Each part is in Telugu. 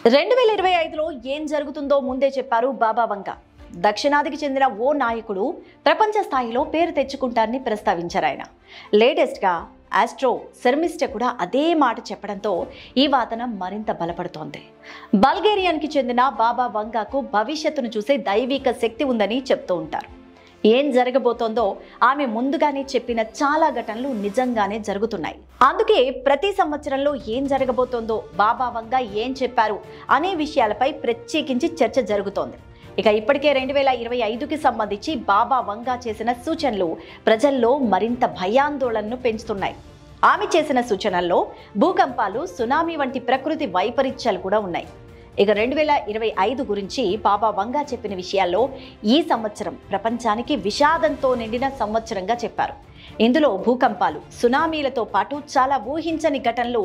2025లో ఏం జరుగుతుందో ముందే చెప్పారు బాబా వంగ. దక్షిణాదికి చెందిన ఓ నాయకుడు ప్రపంచ స్థాయిలో పేరు తెచ్చుకుంటారని ప్రస్తావించారు ఆయన. లేటెస్ట్గా ఆస్ట్రో శర్మిష్ట కూడా అదే మాట చెప్పడంతో ఈ వాదన మరింత బలపడుతోంది. బల్గేరియాకి చెందిన బాబా వంగాకు భవిష్యత్తును చూసే దైవిక శక్తి ఉందని చెప్తూ ఉంటారు. ఏం జరగబోతోందో ఆమె ముందుగానే చెప్పిన చాలా ఘటనలు నిజంగానే జరుగుతున్నాయి. అందుకే ప్రతి సంవత్సరంలో ఏం జరగబోతోందో, బాబా వంగ ఏం చెప్పారు అనే విషయాలపై ప్రత్యేకించి చర్చ జరుగుతోంది. ఇక ఇప్పటికే 2025కి సంబంధించి బాబా వంగ చేసిన సూచనలు ప్రజల్లో మరింత భయాందోళనను పెంచుతున్నాయి. ఆమె చేసిన సూచనల్లో భూకంపాలు, సునామీ వంటి ప్రకృతి వైపరీత్యాలు కూడా ఉన్నాయి. ఇక 2025 గురించి బాబా వంగ చెప్పిన విషయాల్లో ఈ సంవత్సరం ప్రపంచానికి విషాదంతో నిండిన సంవత్సరంగా చెప్పారు. ఇందులో భూకంపాలు, సునామీలతో పాటు చాలా ఊహించని ఘటనలు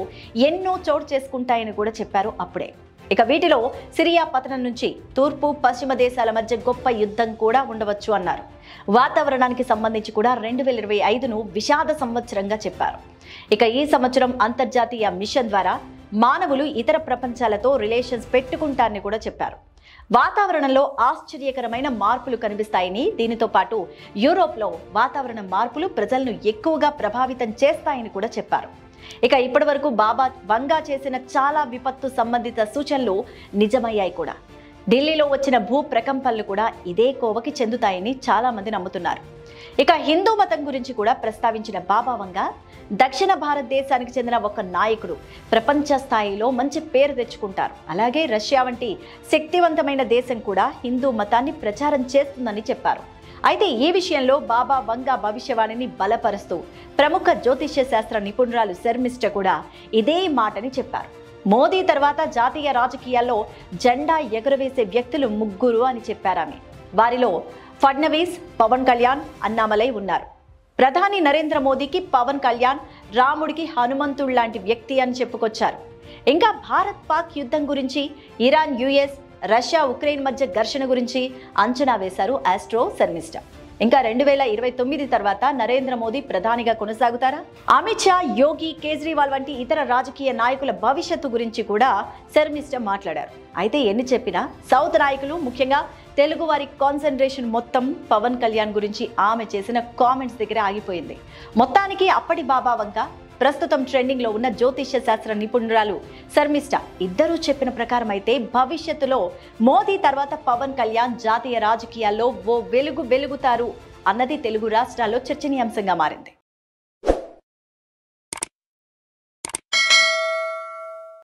ఎన్నో చోటు చేసుకుంటాయని కూడా చెప్పారు అప్పుడే. ఇక వీటిలో సిరియా పతనం నుంచి తూర్పు పశ్చిమ దేశాల మధ్య గొప్ప యుద్ధం కూడా ఉండవచ్చు అన్నారు. వాతావరణానికి సంబంధించి కూడా 2025ను విషాద సంవత్సరంగా చెప్పారు. ఇక ఈ సంవత్సరం అంతర్జాతీయ మిషన్ ద్వారా మానవులు ఇతర ప్రపంచాలతో రిలేషన్స్ పెట్టుకుంటారని కూడా చెప్పారు. వాతావరణంలో ఆశ్చర్యకరమైన మార్పులు కనిపిస్తాయని, దీనితో పాటు యూరోప్లో వాతావరణ మార్పులు ప్రజలను ఎక్కువగా ప్రభావితం చేస్తాయని కూడా చెప్పారు. ఇక ఇప్పటి వరకు బాబా వంగ చేసిన చాలా విపత్తు సంబంధిత సూచనలు నిజమయ్యాయి కూడా. ఢిల్లీలో వచ్చిన భూ ప్రకంపనలు కూడా ఇదే కోవకి చెందుతాయని చాలా మంది నమ్ముతున్నారు. ఇక హిందూ మతం గురించి కూడా ప్రస్తావించిన బాబా వంగ, దక్షిణ భారతదేశానికి చెందిన ఒక నాయకుడు ప్రపంచ స్థాయిలో మంచి పేరు తెచ్చుకుంటారు. అలాగే రష్యా వంటి శక్తివంతమైన దేశం కూడా హిందూ మతాన్ని ప్రచారం చేస్తుందని చెప్పారు. అయితే ఈ విషయంలో బాబా వంగ భవిష్యవాణిని బలపరుస్తూ ప్రముఖ జ్యోతిష్య శాస్త్ర నిపుణురాలు శర్మిష్ట కూడా ఇదే మాటని చెప్పారు. మోదీ తర్వాత జాతీయ రాజకీయాల్లో జెండా ఎగురవేసే వ్యక్తులు 3 అని చెప్పారామె. వారిలో ఫడ్నవీస్, పవన్ కళ్యాణ్, అన్నామలై ఉన్నారు. ప్రధాని నరేంద్ర మోదీకి పవన్ కళ్యాణ్ రాముడికి హనుమంతుడు లాంటి వ్యక్తి అని చెప్పుకొచ్చారు. ఇంకా భారత్ పాక్ యుద్ధం గురించి, ఇరాన్ యుఎస్, రష్యా ఉక్రెయిన్ మధ్య ఘర్షణ గురించి అంచనా వేశారు ఆస్ట్రో శర్మిష్ట. ఇంకా 2029 తర్వాత నరేంద్ర మోదీ ప్రధానిగా కొనసాగుతారా? అమిత్ షా, యోగి, కేజ్రీవాల్ వంటి ఇతర రాజకీయ నాయకుల భవిష్యత్తు గురించి కూడా శర్మిష్ట మాట్లాడారు. అయితే ఎన్ని చెప్పినా సౌత్ నాయకులు, ముఖ్యంగా తెలుగు వారి కాన్సన్ట్రేషన్ మొత్తం పవన్ కళ్యాణ్ గురించి ఆమె చేసిన కామెంట్స్ దగ్గర ఆగిపోయింది. మొత్తానికి అప్పటి బాబా వంగ, ప్రస్తుతం ట్రెండింగ్ లో ఉన్న జ్యోతిష్య శాస్త్ర నిపుణురాలు శర్మిష్ట ఇద్దరూ చెప్పిన ప్రకారం అయితే భవిష్యత్తులో మోదీ తర్వాత పవన్ కళ్యాణ్ జాతీయ రాజకీయాల్లో ఓ వెలుగుతారు అన్నది తెలుగు రాష్ట్రాల్లో చర్చనీయాంశంగా మారింది.